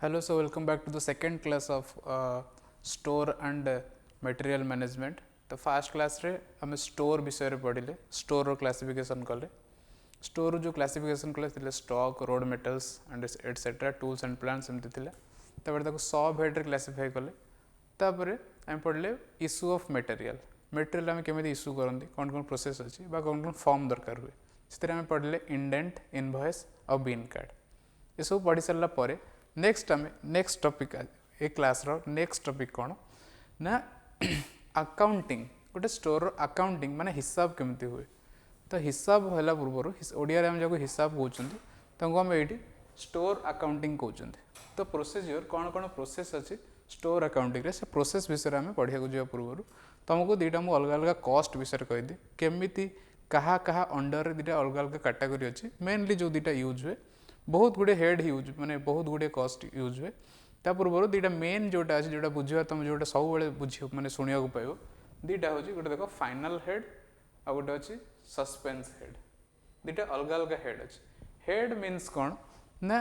Hello, so welcome back to the second class of store and material management. तो fast class रे आम store विषय रे पढ़िले store रो classification कले स्टोर जो क्लासिफिकेशन कले थिले stock road metals and etcetera tools and plants एमती थिला तापर ताको सब हेड रे क्लासिफाई कले तापर आम पढ़ले इश्यू ऑफ मटेरियल मटेरियल आम केमिति इश्यू करंती कौन कौन प्रोसेस अछि बा कौन कौन फॉर्म दरकार हुए से आम पढ़ले इंडेंट इनवॉइस और बिन कार्ड ये सब पढ़ी सारा पर नेक्स्ट आम नेक्स्ट टॉपिक ए क्लास रो नेक्स्ट टॉपिक कौन ना अकाउंटिंग गोटे स्टोर अकाउंटिंग माने हिसाब केमती हुए तो हिसाब होला पूर्व ओडिया आम जो हिसाब कहते आम ये स्टोर अकाउंटिंग कहते तो प्रोसीजर कौन कौन प्रोसेस अच्छी स्टोर अकाउंटिंग से प्रोसेस विषय में पढ़ा जा पूर्व तुमको दुईटा मुझे अलग अलग कस्ट विषय कहीदी केमी क्या क्या अंडर दुटा अलग अलग कैटेगरी अच्छी मेनली जो दुटा यूज हुए बहुत गुड़े हेड यूज माने बहुत गुड़े कस्ट यूज हुए ता पूर्व दुईटा मेन जोटा अच्छे जोटा बुझा तुम जो सब बुझ माने शुणा पाइब दुईटा हूँ गोटे देख फाइनाल हेड आ गोटे अच्छी सस्पेंस हेड दुईटा अलग अलग हेड अच्छे हेड मीन्स कौन ना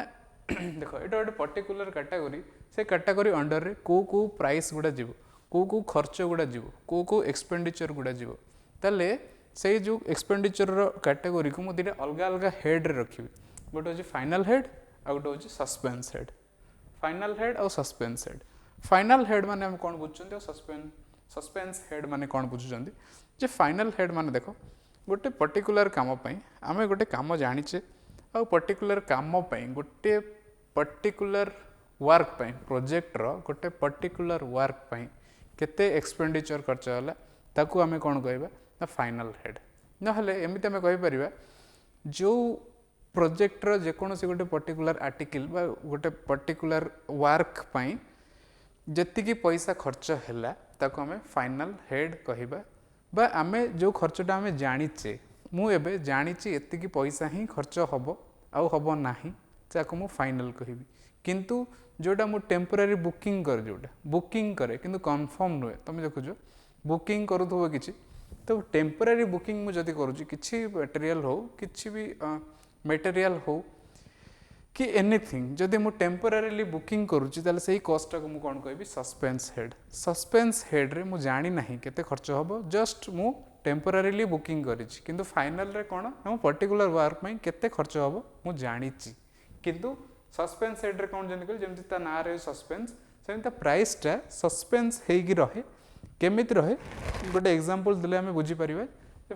देख ये गोटे पर्टिकुलर कैटेगरी से कैटेगरी अंडर रे को प्राइस गुड़ा जीव को खर्च गुड़ा जीव को एक्सपेंडिचर गुड़ा जीव ताले से जो एक्सपेंडिचर कैटेगरी को मुझे अलग अलग हेड रे रखी गोटे हूँ फाइनाल हेड आ गोटे हूँ सस्पेंस हेड फाइनाल हेड और सस्पेंस हेड फाइनाल हेड माने हम कौन बुझुचंती और सस्पेंस हेड माने कौन बुझुचंती जे फाइनाल हेड माने देखो गोटे पर्टिकुलर काम पई आमे गोटे काम जानिचे आ पर्टिकुलर काम पई गोटे पर्टिकुलर वर्क पई प्रोजेक्ट रो गोटे पर्टिकुलर वर्क पई केते एक्सपेंडिचर खर्च होला ताकू आमे कौन कहबा ना फाइनाल हेड नहले एमिते आमे कहि परिबा जो प्रोजेक्टर जेकोसी गोटे पर्टिकुलर आर्टिकल बा गोटे पर्टिकुलर वर्क पई जतिकी पैसा खर्च है ताको आमे फाइनाल हेड कहबा बा आमे जो खर्चटा आमे जानिचे मु एबे जानिची एतिकी पैसा ही खर्च हबो आउ हबो नाही ताको मु फाइनल कहबी किंतु जोटा मु टेम्पररी बुकिंग कर जोटा बुकिंग करे किंतु कंफर्म नुहे तुम देखुछ बुकिंग करूथबो किछि तो टेम्पररी बुकिंग मु जदी करूची किछि मटेरियल हो किछि भी मटेरियल हो कि एनीथिंग जदि मु टेम्पररीली बुकिंग करूची ताले सही कॉस्ट को मु कोन कहबी सस्पेंस हेड रे मु जानी नाही केते खर्च हबो जस्ट मु टेम्पररीली बुकिंग करिछि किंतु फाइनल रे कोन हम पर्टिकुलर वर्क में केते खर्च हबो मु जानिछि किंतु सस्पेंस हेड रे कोन जनी कहल जेमति ता ना रे सस्पेंस सेमता प्राइस टा सस्पेंस हेगी रहे केमिति रहे गोटे एग्जांपल दिले हमें बुझी परिबा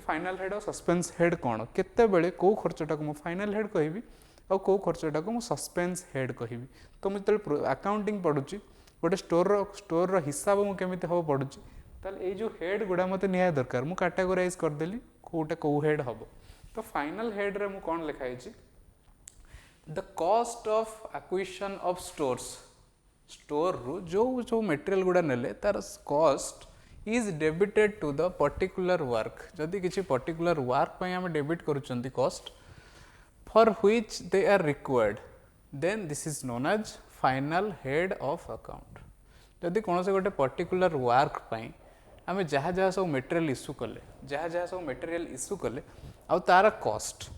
फाइनाल हेड और सस्पेंस हेड कौन केते बेले को खर्चटा को मु फाइनाल हेड कहबी और को खर्चटा को मु सस्पेंस हेड कहबी तो मुझे अकाउंटिंग पढ़ुची गोटे स्टोर रो हिसाब मु केमिति हो पढ़ुची ताले ए जो हेड गुडा मते निया दरकार मु कैटेगराइज कर देली कोटा को हेड हबो तो फाइनल हेड रे मु कोन लिखाई छी the cost of acquisition of store रो जो मटेरियल गुडा नेले तार cost is debited to the particular work जदि किसी पर्टिकुलर वर्क पे आम डेबिट करुचंती cost for which they are required then this is known as final head of account जदि कौन से गोटे पर्टिकुलर वर्क पे आम जहाँ जहाँ सब मटेरियल इश्यू कले जहाँ सब मटेरियल इश्यू कले आ तार कॉस्ट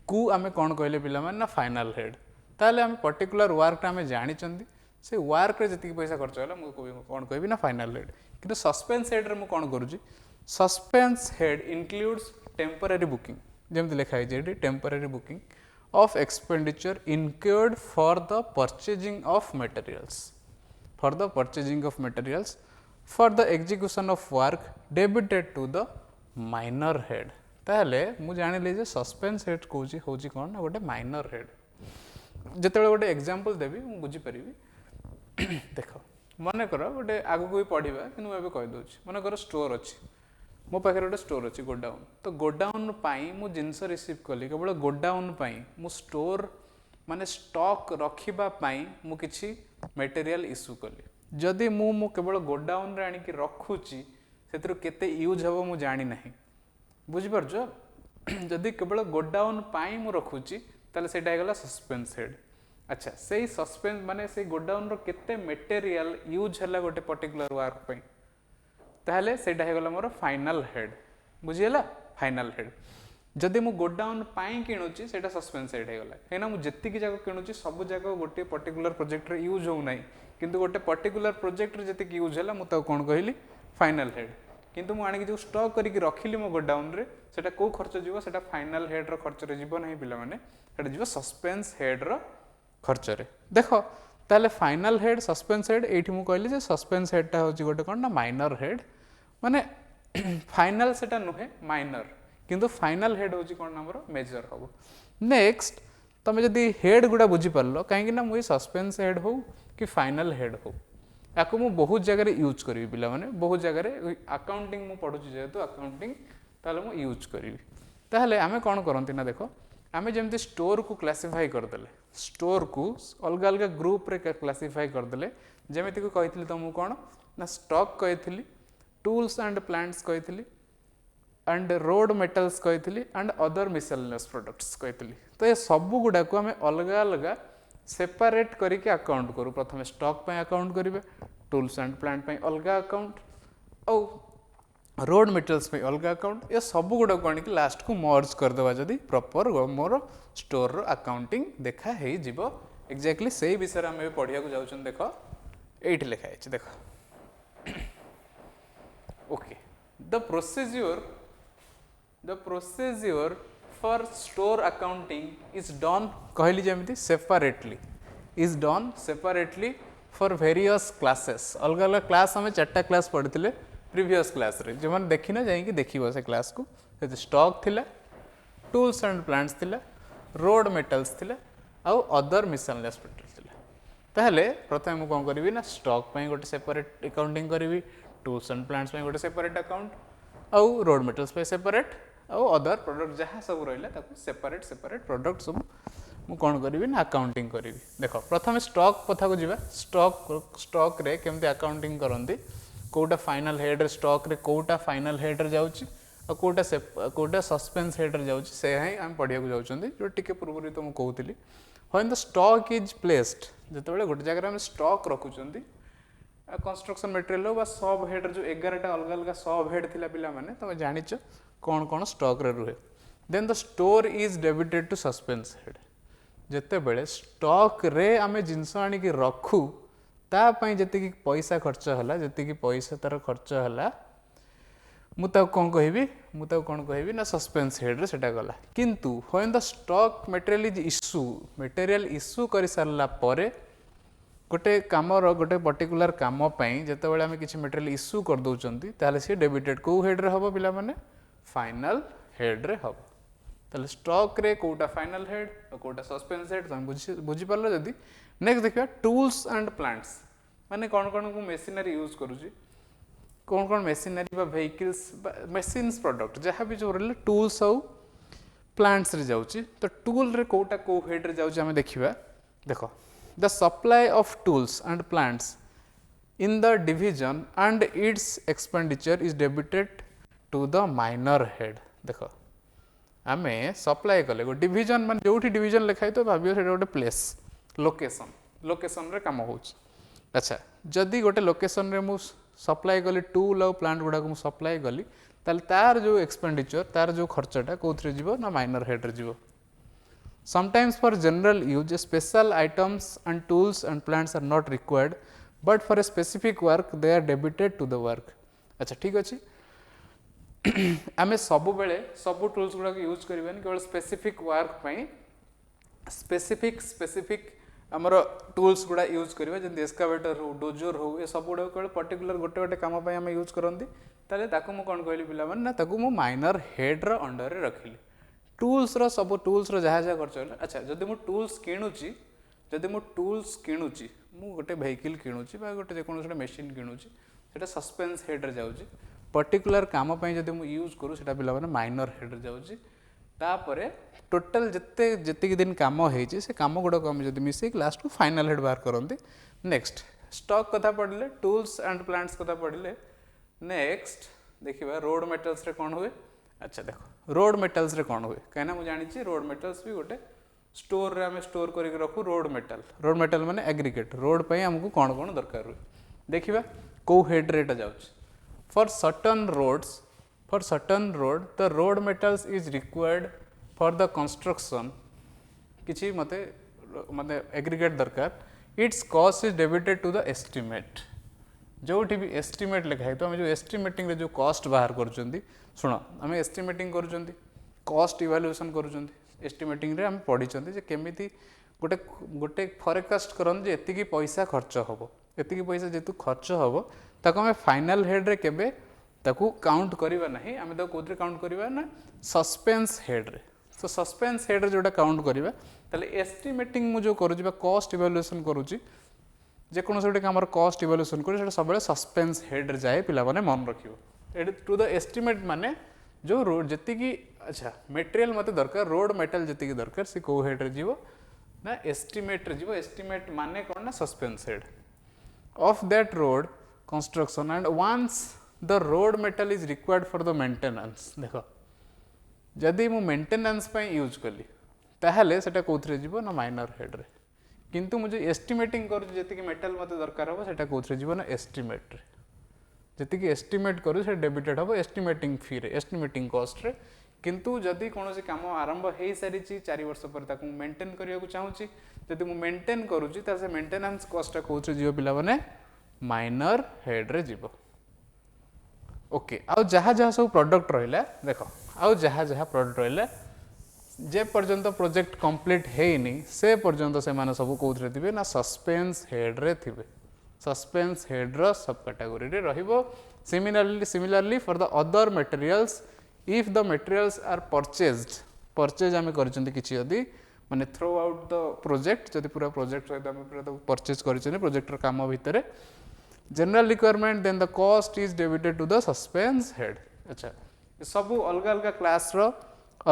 को आम कौन कहले पिला ना फाइनल हेड ताले आम पर्टिकुलर वर्क आम जानी से वर्क रे जति पैसा खर्च होला मु कौन कहबी ना फाइनल हेड किंतु सस्पेंस हेड रे मु कौन करूची suspense head includes temporary booking जेमति लिखा है जेडी temporary booking of expenditure incurred for the purchasing of materials for the execution of work debited to the minor head ताले मु जानिले जे सस्पेंस हेड कोची होची कोन ना गोटे माइनर हेड जेतेबेले गोटे एग्जांपल देबी मु बुझी परिबी देख मन कर गोटे आगु भी पढ़ा कि मुझे कहीदे मन कर स्टोर अच्छी मो पाखे गोटे स्टोर अच्छी गोडाउन तो गोडाउन मु जिनस रिसीव कली केवल गोडाउन मु स्टोर माने स्टॉक रखापी मु किछि मटेरियल इश्यू कली जदि मु केवल गोडाउन रे आनिकी रखुची से केते यूज हम मु जानी ना बुझिपार जदि केवल गोडाउन मु रखुची ताले सेटा हेगला सस्पेंस हेड अच्छा से सस्पेंस माने से गोडाउन रो केते मटेरियल यूज हला गोटे पर्टिकुलर वर्क पे ताहले सेटा हेगला मोर फाइनल हेड बुझियला फाइनल हेड जदि मु गोडाउन पाई किणुची सेटा सस्पेंस हेड हेगला कहीं मु जेतिकी जाक किणुची सब जाक गोटे पर्टिकुलर प्रोजेक्ट रे यूज हो नाही किंतु गोटे पर्टिकुलर प्रोजेक्ट रे जेतिकी यूज हैला मु ताको कोन कहली फाइनल हेड किंतु मु आनी जो स्टॉक करिक रखिली मो गोडाउन रे सेटा को खर्च जीवो सेटा फाइनल हेड रो खर्च रे जीवो नाही पिला माने सेटा जीवो सस्पेंस हेड रो खर्च रे देखो ताले फाइनल हेड सस्पेंस हेड एठी मु कहली जे सस्पेंस हेड ता होची गोटे कोन ना माइनर हेड माने फाइनल सेटा नुहे माइनर किंतु फाइनल हेड होची कोन नंबर मेजर हबो नेक्स्ट तमे जदी हेड गुडा बुझी परलो काहे कि ना मुई सस्पेंस हेड हो कि फाइनल हेड हो याको मु बहुत जगह रे यूज करबी पिला माने बहुत जगह रे अकाउंटिंग मु पढुची जेतु अकाउंटिंग ताले मु यूज करबी ताले आमे कोन करंती ना देखो आमे जेमति स्टोर को क्लासिफाई कर देले स्टोर को अलग अलग ग्रुप रे क्लासिफाई कर देले जेमिति को कहितली तमु कोन ना स्टॉक कहितली टूल्स एंड प्लांट्स कहितली एंड रोड मेटल्स कहितली एंड अदर मिसलेनियस प्रोडक्ट्स कहितली तो ये सब गुडा को आमे अलग अलग सेपरेट करके अकाउंट करू प्रथम स्टॉक पे अकाउंट करिवे टूल्स एंड प्लांट पे अलग अकाउंट औ रोड मेटल्स पे अलग अकाउंट ये सब गुडा को आनिक लास्ट को मर्ज कर देबा जदी प्रॉपर मोर स्टोर रो अकाउंटिंग देखा हे जिवो एग्जैक्टली सेही विषय हम पढ़िया को जाउछन देखो एठी लिखा है देखो okay the procedure for store accounting is done कहली जेमिति separately for various classes अलग अलग क्लास हमें 4टा क्लास पढ़िथिले प्रीवियस क्लास रे जे मन देखिना जाई कि देखिबो से क्लास को से स्टॉक थिला टूल्स एंड प्लांट्स थिला रोड मेटल्स थिला आ अदर मिसलेनियस प्रोडक्ट्स थिला ताहले प्रथम मु कोन करबी ना स्टॉक पई गोटे सेपरेट अकाउंटिंग करबी टूल्स एंड प्लांट्स पई गोटे सेपरेट अकाउंट आउ रोड मेटल्स पे सेपरेट आउ अदर प्रोडक्ट जहाँ सब रहिला ताको सेपरेट प्रोडक्ट सब मु कोन करबी ना अकाउंटिंग करबी देखो प्रथम स्टॉक कथा को जिबा स्टॉक रे केमते अकाउंटिंग करंती कोटा फाइनल हेड रे स्टॉक रे कोटा फाइनल हेड रे जाउची आ कोटा सस्पेंस हेड रे जाउची से हाई हम पढ़िया को जाउचंदी जो टिके पूर्वरी तो मु कहउतली when the stock is placed जतबेले गोटे जगह हम स्टॉक रखुचंदी कंस्ट्रक्शन मटेरियल बा सब हेड जो 11टा अलग अलग सब हेड थिला पिला माने तुम जानिच कौन कौन स्टॉक रे रुहे then the store is debited to suspense head जते बेले स्टॉक रे आमे जिंस आनी की रखू ता पई जते की पैसा खर्च हला जते की पैसा तार खर्च हला मुता कोन कहबी ना सस्पेंस हेड रे सेटा गला किंतु when the stock material issue करि सारला परे गोटे कामर गोटे पर्टिकुलर काम जिते बड़े आम किसी मटेरियल इश्यू कर दौरान ताले सी डेबिटेड कौ हेड रे हम पिला माने फाइनल हेड रे हम ताले स्टॉक रे कोटा फाइनल हेड और कोटा सस्पेंस हेड तुम बुझी पार्ल जदि नेक्स्ट देखिए टूल्स एंड प्लांट्स माने कौन कौन को मेसिनरी यूज करुँची कौन कौन मेसिनरी बा व्हीकल्स मशीन्स प्रोडक्ट जहाँ भी जो रही टूल्स आउ प्लांट्स रे जाउची तो टूल रे कोटा को हेड रे जाउची हमें देखिबा देखो the supply of tools and plants in the division and its expenditure is debited to the minor head देखो आमे सप्लाई कले गो डिवीजन मान जोठी डिवीजन लिखाई तो भाबियो सेटा गोटे प्लेस लोकेशन रे काम होउछ अच्छा जदि गोटे लोकेशन रे मु सप्लाई कली टूल और प्लांट गुडा को मु सप्लाई कली ताल तार जो एक्सपेंडिचर तार जो खर्चटा कोथरे जीवो ना माइनर हेड रे जीवो Sometimes for general use, special items and tools and plants are not required, but for a specific work, they are debited to the work. अच्छा ठीक अच्छी आमे सब बेले सब टूल्स गुड़ा यूज करबानी केवल स्पेसिफिक वर्क पई स्पेसिफिक हमर टूल्स गुड़ा यूज करबा जे एक्सकावेटर हो डोजर हो ए सब गुड़ा केवल पर्टिकुलर गोटे गोटे काम पई हम यूज करंती ताले ताको मु कोन कहली पिला मन ना ताको मु माइनर हेड रो अंडर रे रखिली टूल्स रो सब टूल्स रो जहाँ जहाँ खर्च होला अच्छा जदि मु टूल्स किणुची मु गोटे व्हीकल किणुची बा गोटे जेकोन गोटे मशीन किणुची सेटा सस्पेंस हेड रे जाउची पर्टिकुलर काम पई जदि मु यूज करू सेटा पिला माने माइनर हेड रे जाउची तापरे टोटल जत्ते दिन काम होईची से काम गुडा को हम जदि मिसे लास्ट को फाइनल हेड बाहर करंती नेक्स्ट स्टॉक कथा पड़ले टूल्स एंड प्लांट्स कथा पड़ले नेक्स्ट देखिबा रोड मेटल्स रे कोन हुए अच्छा देखो रोड मेटल्स रे कौन हुए कहीं ना मुझे जानी रोड मेटल्स भी गोटे स्टोर रे हमें स्टोर करके रखू रोड मेटल माने एग्रीगेट रोड पे हमको कौन कौन दरकार हुए देखिबा को हेड रेट जाउछ for certain roads for certain road the road metals is required for the construction किछि मते माने एग्रीगेट दरकार it's cost is debited to the estimate जो भी एस्टिमेट लिखा है तो आम जो एस्टिमेटिंग रे जो कॉस्ट बाहर कर शुण आम एस्टिमेटिंग कर कॉस्ट इवाल्युएसन कर एस्टिमेटिंग रे आम पढ़ी केमी गोटे गोटे फॉरकास्ट करन जे एतिकी पैसा खर्च हम एतिकी पैसा जेतु खर्च हम ताको आम फाइनल हेड रे केबे ताकू काउंट करवा नहीं आम ताको कोथरे काउंट करवा ना सस्पेंस हेड रे तो सस्पेंस हेड रे जोटा काउंट करवा ताले एस्टिमेटिंग मु जो करूची बा कॉस्ट इवाल्युएसन करूची जे कोनो से गोटे आमर कॉस्ट इवाल्युएसन करू सेटा सब सस्पेंस हेड रे जाए पिला माने मन रखियो एट टू द एस्टिमेट माने जो रोड जति अच्छा मटेरियल मते दरकार रोड मेटल जति दरकार से को हेड रे जीवो ना एस्टिमेट रे जीवो एस्टिमेट माने कोन ना suspense head of that road construction and once the road metal is required for the maintenance देखो जदि मु मेंटेनेंस पई यूज कली ताहले सेटा कोथरे जीवो ना माइनर हेड रे किंतु मुझे एस्टिमेटिंग करू जति मेटल मते दरकार हो सेटा कोथरे जीवो ना एस्टिमेट रे जति एस्टिमेट करू से डेबिटेड हो एस्टिमेटिंग फी रे एस्टिमेटिंग कॉस्ट रे किंतु जदि कोनोसी काम आरंभ हे सारी 4 वर्ष पर ताकू मेंटेन करिया को चाहूची जदि मु मेंटेन करूची ता से मेंटेनेंस कॉस्ट कोथरे जीवो पिला माने माइनर हेड रे जीवो ओके आ जहाँ जहाँ सब प्रोडक्ट रहिला देखो आ जहाँ जहाँ प्रोडक्ट रहिला जे पर्यंत प्रोजेक्ट कंप्लीट हेनी से पर्यंत से माने सब कोथरे थिबे ना सस्पेंस हेड रे थिबे सस्पेंस हेड रो सब कैटेगरी रे रहिबो similarly for the other materials if the materials are purchase आमे करचंती किछि यदि माने थ्रू आउट द प्रोजेक्ट जदि पूरा प्रोजेक्ट सहित आमे पूरा परचेज करचने प्रोजेक्ट रो काम भितरे general requirement then the cost is debited to the suspense head अच्छा सब अलग अलग क्लास रो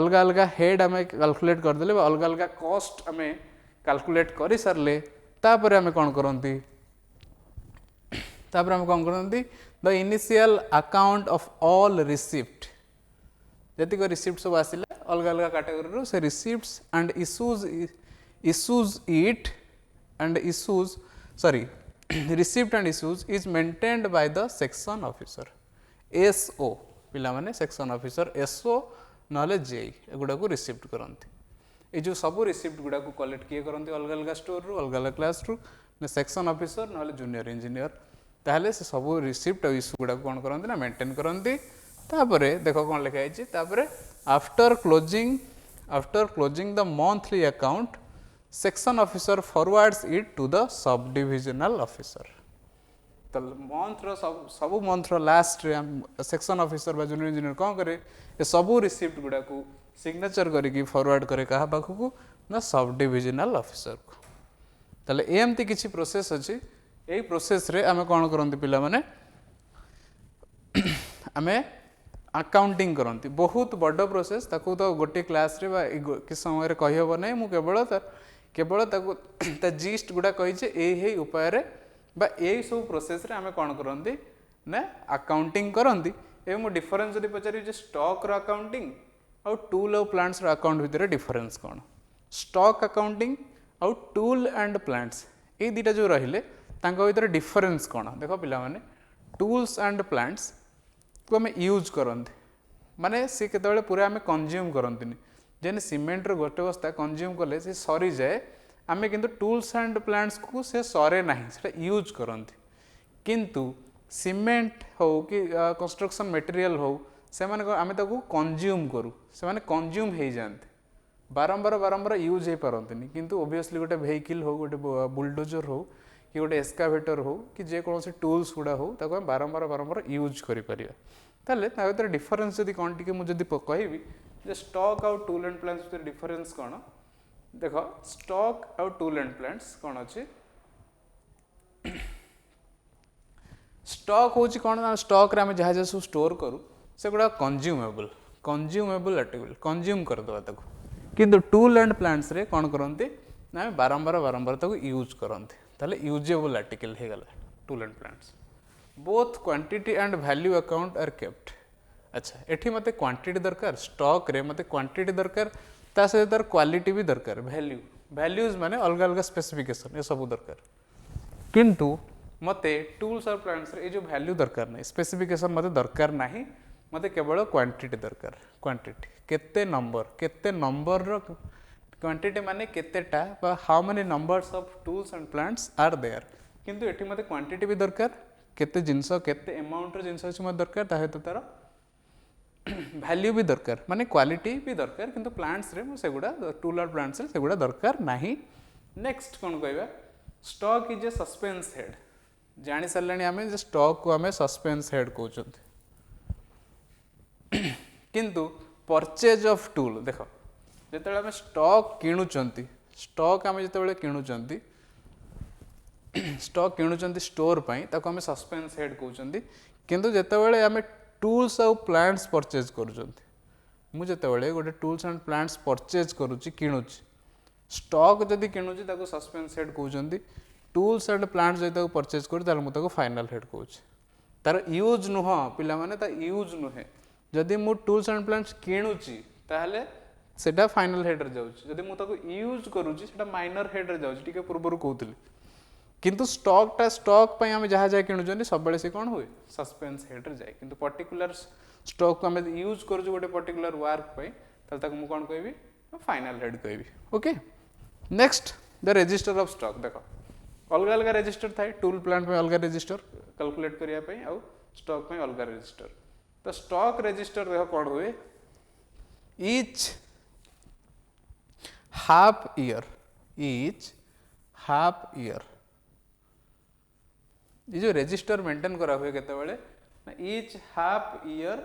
अलग अलग हेड आमे कैलकुलेट कर देले अलग अलग कॉस्ट आमे कैलकुलेट करि सरले तापर आमे कोन करंती तापर आमे कोन करंती the initial account of all receipt जति को रिसिप्ट सब आसिला अलग अलग कैटेगरी रो से receipts and issues it and issues sorry receipt and issues is maintained by the section officer SO पिला माने सेक्शन ऑफिसर एसओ नाले जेई एगुडा को रिसिप्ट करंती ए जो सब रिसिप्ट गुडा को कलेक्ट किए करंती अलग अलग स्टोर रो अलग अलग क्लास रो ने सेक्शन ऑफिसर नाले जूनियर इंजीनियर ताहले से सब रिसिप्ट और इश्यू गुडा को कोन करंती ना मेंटेन करंती तापरे देखो कोन लिखा है तापरे after closing the monthly account section officer forwards it to the sub divisional officer तो मंथ रो सब मंथ रो लास्ट रे सेक्शन ऑफिसर बा जूनियर इंजीनियर कोन करे ए सब रिसिप्ट गुडा को सिग्नेचर करिकी फॉरवर्ड करे कहा पाखु ना सब डिविजनल ऑफिसर को तले एमती किछि प्रोसेस अछि एई प्रोसेस रे आमे कोन करंती पिला माने आमे अकाउंटिंग करंती बहुत बड़ प्रोसेस ताकू तो गोटे क्लास रे बा कि समय रे कहि होबो नै मु केवल ताकू ता जिस्ट गुडा कहि जे एही उपाय रे बा एही सब प्रोसेस रे आमे कोन करंती ना अकाउंटिंग करंती ए मु डिफरेंस जदि पचारि जे स्टॉक रो अकाउंटिंग और टूल और प्लांट्स रो अकाउंट भितर डिफरेंस कोन स्टॉक अकाउंटिंग और टूल एंड प्लांट्स ए दिटा जो रहिले तांको भितर डिफरेंस कोन देखो पिला माने टूल्स एंड प्लांट्स को आम यूज करते माने सी केतबेले पूरा आम कंज्यूम करंतिनी जेने सीमेंट रो गोटे बस्ता कंज्यूम कले से सरी जाए आमे किंतु टूल्स एंड प्लांट्स को से सरे नहीं सेटा यूज करंती किंतु सीमेंट हो कि कंस्ट्रक्शन मटेरियल हो से माने आमे ताको कंज्यूम करू से माने कंज्यूम हे जानते बारंबार यूज हे पारंतिनी किंतु ऑब्वियसली गोटे व्हीकल हो गोटे बुलडोजर हो कि गोटे एस्कावेटर हो कि जे कौन से टूल्स गुड़ा हो ताको बारंबार यूज करि परिया ताले ता भीतर डिफरेंस जदि कोन टिके मु जदि कहबी जे stock out tool and plants भीतर डिफरेंस कोन देखो stock out tool and plants कोन अछि स्टॉक होची कोन ना स्टॉक रे हम जहा जे स्टोर करू से गुडा कंज्यूमेबल आर्टिकल कंज्यूम कर दवा ताको किंतु टूल एंड प्लांट्स रे कोन करंती ना बारंबार ताको यूज करंती ताले यूजेबल आर्टिकल हे गला tool and plants both quantity and value account are kept अच्छा एठी मते क्वांटिटी दरकार स्टॉक रे मते क्वांटिटी दरकार ता से दर क्वालिटी भी दरकार वैल्यूज माने अलग अलग स्पेसिफिकेशन ये सब दरकार किंतु मते टूल्स और प्लांट्स रे जो वैल्यू दरकार नहीं स्पेसिफिकेशन मते दरकार नहीं मते केवल क्वांटिटी दरकार क्वांटिटी केते नंबर रो क्वांटिटी माने केतेटा बा how many numbers of tools and plants are there किंतु एठी मते क्वांटिटी भी दरकार केते जिंस केते अमाउंट रो जिंस अछि मते दरकार ताहे तो तार वैल्यू भी दरकार माने क्वालिटी भी दरकार किंतु प्लांट्स रे सेगुडा टूल और प्लांट्स रे सेगुडा दरकार नाही। नेक्स्ट कोन कहबा stock is a suspense head जानि सरलानी आमे जे स्टॉक को आमे सस्पेंस हेड कहउछत किंतु परचेज ऑफ टूल देखो जेतेबेले आमे स्टॉक किणुचंती स्टॉक आमे जेतेबेले किणुचंती स्टॉक किणुचंती स्टोर पई ताको आमे सस्पेंस हेड कहउचंती किंतु जेतेबेले आमे टूल्स और प्लांट्स परचेज करूचंती मु जेतेबेले गोटे टूल्स एंड प्लांट्स परचेज करूची किणुची स्टॉक जदि किणुची ताको सस्पेंस हेड कहउचंती टूल्स एंड प्लांट्स जदि ताको परचेज करू ताले मु ताको फाइनल हेड कहउची तार यूज नुह पिला माने ता यूज नुहे जदि मु टूल्स एंड प्लांट्स किणुची ताहले सेटा फाइनल हेड रे जाउची जदि मु ताको यूज करूची सेटा माइनर हेड रे जाउची टिके पूर्वरु कहउतली किंतु स्टॉक पे आम जहाँ जहाँ किणुचंती सब बेले से कौन हुए सस्पेंस हेड रे जाए किंतु पर्टिकुलर स्टॉक को आम यूज करूँ गोटे पर्टिकुलर वर्क पे ताको मु कौन कहबी फाइनल हेड कहबी। Okay next the register of stock देखो अलग अलग रजिस्टर थाए टूल प्लांट में अलग रजिस्टर कैलकुलेट करिया पे आउ स्टॉक में अलग रजिस्टर तो स्टॉक रजिस्टर देखो कौन हुए ईच हाफ ईयर ये जो रजिस्टर मेंटेन करा हुए केतेबेले ईच हाफ ईयर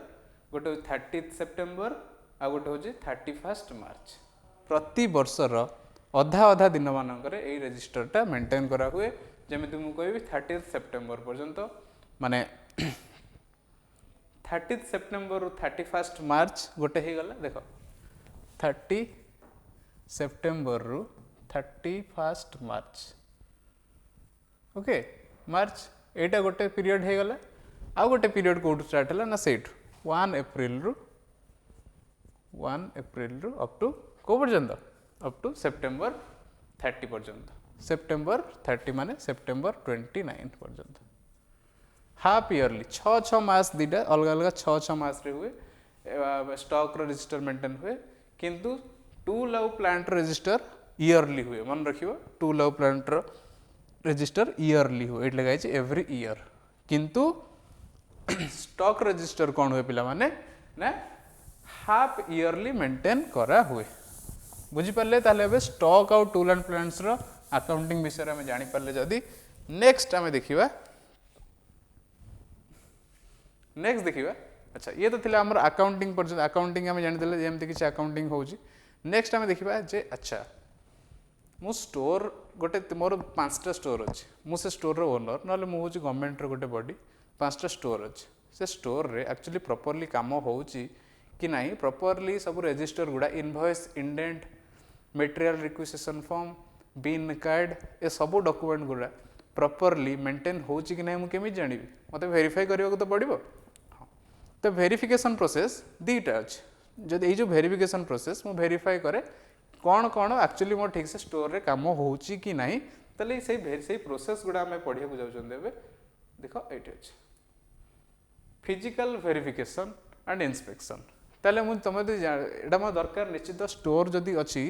गोटे 30 सेप्टेम्बर आ गोटे होची 31 मार्च प्रति वर्षर अधा अधा दिन मानकर ए रजिस्टरटा मेंटेन करा हुए जेमिति मु कहबी 30 सेप्टेम्बर पर्यंत माने 30 सेप्टेम्बर रु 31 मार्च गोटे हे गला देखो 30 सेप्टेम्बर रु 31 मार्च ओके मार्च एटा गोटे पीरियड हे गला आ गोटे पीरियड कोड स्टार्ट हला ना सेठ 1 अप्रैल रु अप टू को पर्यंत अप टू सेप्टेम्बर 30 पर्यंत सेप्टेम्बर 30 माने सेप्टेम्बर 29 पर्यंत हाफ ईयरली 6 मास दीटा अलग अलग 6 मास रे हुए स्टॉक रो रजिस्टर मेंटेन हुए किंतु टूल और प्लांट रजिस्टर ईयरली हुए मन रखियो टूल और प्लांट रजिस्टर ईयरली हुए एट लगाई एवरी ईयर किंतु स्टॉक रजिस्टर कौन हुए पिला माने ना हाफ ईयरली मेंटेन करा हुए बुझी पारले ताले अब स्टॉक और टूल एंड प्लांट्स रो अकाउंटिंग विषय में जानि पारले जदी नेक्स्ट आमे देखिबा अच्छा ये तो थिला हमर अकाउंटिंग पर अकाउंटिंग आमे जानि देले जेमति कि अकाउंटिंग होउची नेक्स्ट आमे देखिबा जे अच्छा मु स्टोर गोटे मोर 5टा स्टोर अच्छे मुझे स्टोर ओनर ना मु हूँ गवर्नमेंट गोटे बॉडी 5टा स्टोर अच्छे से स्टोर रे एक्चुअली प्रॉपर्ली काम होउची कि नहीं प्रॉपर्ली सब रजिस्टर गुड़ा invoice indent material requisition form bin card ए सब डॉक्यूमेंट गुड़ा प्रॉपर्ली मेंटेन होउची कि नहीं मुझे जानी मत वेरीफाई करने को तो पड़ो हाँ तो वेरिफिकेशन प्रोसेस दीटा अच्छे जब ये वेरिफिकेशन प्रोसेस मु वेरीफाई करे कौन कौन एक्चुअली मोर ठीक से स्टोर रे काम होउची कि नहीं तले से प्रोसेस गुड़ा आम पढ़िया जाऊँ देख ये अच्छे फिजिकल वेरिफिकेशन एंड इंस्पेक्शन ताले मु तुम एटा मोर दरकार निश्चित स्टोर जदि अच्छी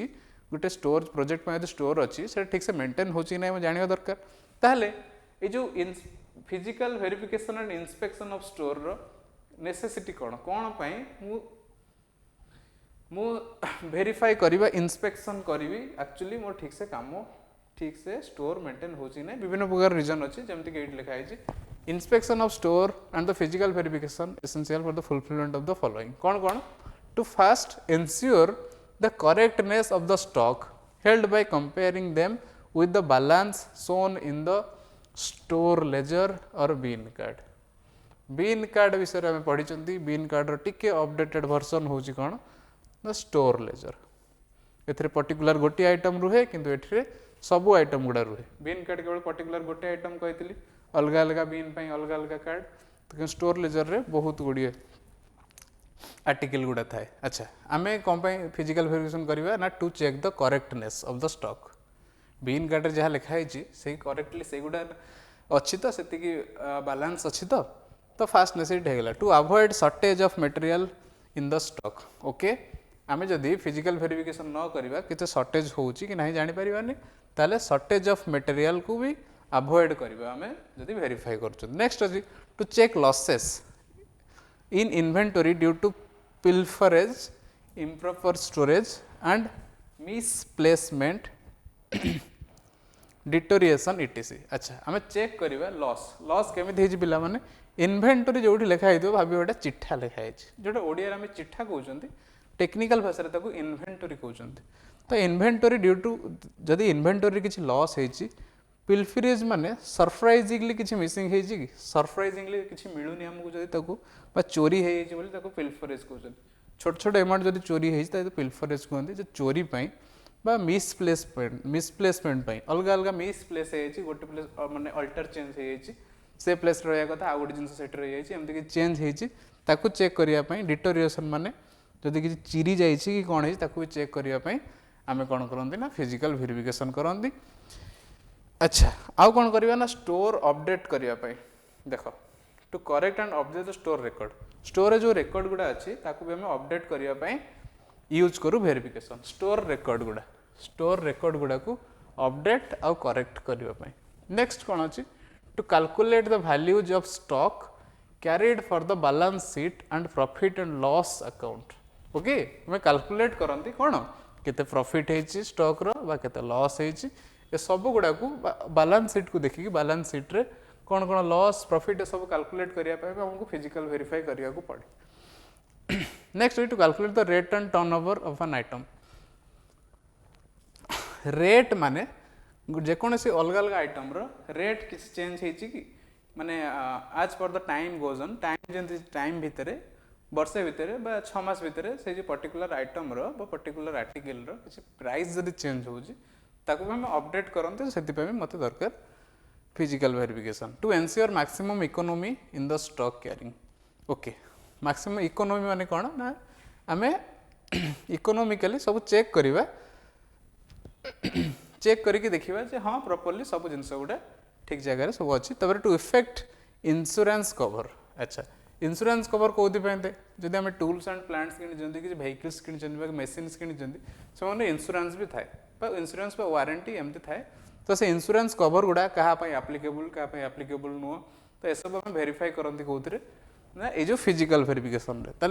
गोटे स्टोर प्रोजेक्ट में स्टोर अच्छी से ठीक से मेंटेन होची नहीं जानिया दरकार ताहले ये जो physical verification and inspection of store रो नेसेसिटी कौन कौन पाई मु वेरीफाई करिबा इंस्पेक्शन करिवि एक्चुअली मोर ठीक से काम ठीक से स्टोर मेंटेन होची नै विभिन्न प्रकार रीजन अछि जेमति कि एट लिखा है inspection of store and the physical verification essential for the fulfilment of the following कौन to first ensure the correctness of the stock held by comparing them with the balance shown in the store ledger और bin card विषय में पढ़ी bin card टिके updated version होची कौन the store ledger एथिरे particular गोटे आइटम रुहे किंतु एथिरे सबु आइटम गुड़ा रुहे बीन कार्ड केवल पर्टिकुलर गोटे आइटम कहती अलग अलग बीन पाई अलग अलग कार्ड तो स्टोर लेजर रे बहुत गुड़िए आर्टिकल गुड़ा थाए अच्छा आमे कौन फिजिकल वेरिफिकेशन करवा ना to check the correctness of the stock bin card जहाँ लिखाई से करेक्टली से गुड़ा अच्छी तो से बैलेंस अच्छी तो तो फास्ट नेसेसिटी होगा to avoid shortage of material in the stock okay आम जदि फिजिकल वेरिफिकेशन न करवा कि शॉर्टेज होची कि नहीं जानी परिबानी ताले शॉर्टेज ऑफ मटेरियल को भी अवॉइड करबा आमे जदि वेरीफाई करछु नेक्स्ट अछि to check losses in inventory due to pilferage improper storage and misplacement deterioration etc अच्छा आम चेक करवा लॉस केमी हो पिला माने इन्वेंटरी जो लिखाई भाव गोटे चिठा लिखाई जोटा ओडिया आम चिठा कहते टेक्निकल भाषा ताको इन्वेंटरी कहते तो इन्वेंटरी ड्यू टू जदि इन्वेंटरी किसी लॉस होती पिल्फरेज माने सरप्राइजिंगली किसी मिसिंग होती कि सरप्राइजिंगली किसी मिलूनी आमको जब चोरी हो पिल्फरेज कहते छोट छोट एमाउंट जब चोरी होती पिल्फरेज कहते जो चोरी बा मिसप्लेसमेंट अलग अलग मिसप्लेस हो गोटे प्लेस माने अल्टर चेंज हो से प्लेस रहा कथा आउ गोटे जिन रही एमती कि चेंज होती चेक करने डिटोरिएसन माने जदि किसी चिरी जाइए कि कौन है चेक करने आम कौन करती ना फिजिकल वेरिफिकेशन करती अच्छा आउ कौन करवा ना स्टोर अपडेट करने देख to correct and update the store record store जो रेकर्ड गुड़ा अच्छी भी आम अपडेट करने यूज करूँ वेरिफिकेशन स्टोर रेकर्ड गुड़ा को अपडेट आउ करेक्ट करने नेक्स्ट कौन अच्छी to calculate the values of stock carried for the balance sheet and profit and loss account okay मैं कैलकुलेट करती कौन केते प्रॉफिट है स्टॉक रो केते लॉस है ये सब गुड़ा को बैलेंस शीट को देखिए बैलेंस शीट रे कौन कौन लॉस प्रॉफिट सब कैलकुलेट करने हमको फिजिकल वेरीफाई करने को पड़े next to calculate the rate and turnover of an item rate माने जेकोसी अलग अलग आइटम रो रेट किसी चेंज हो माने आज पर the time goes on time जंती टाइम भितर वर्षे भितर बा 6 मास भितर से जो पर्टिकुलर आइटम रो बा पर्टिकुलर आर्टिकल रो किसी प्राइस जदि चेंज होउची ताको हम अपडेट करते से मत दरकार physical verification to ensure maximum economy in the stock carrying okay maximum economy माने कौन ना आम इकोनॉमिकली सब चेक करवा चेक करके देखा जे हाँ प्रॉपर्ली सब जिनस गुड़ा ठीक जगह सब अच्छी तब टू इफेक्ट इंश्योरेंस कवर अच्छा इंश्योरेंस कवर कौन जब आम टूल्स एंड प्लांट्स कि किसी व्हीकल्स कि मेसीन्स कि से इंश्योरेंस भी थाए इंश्योरेंस वारंटी एमती थाए तो से इंश्योरेंस कवर गुड़ा क्या आप्लिकेबल क्या आप्लिकेबल नुह तो यह सब आम वेरीफाई करती कौन ना ये जो फिजिकल वेरिफिकेशन ये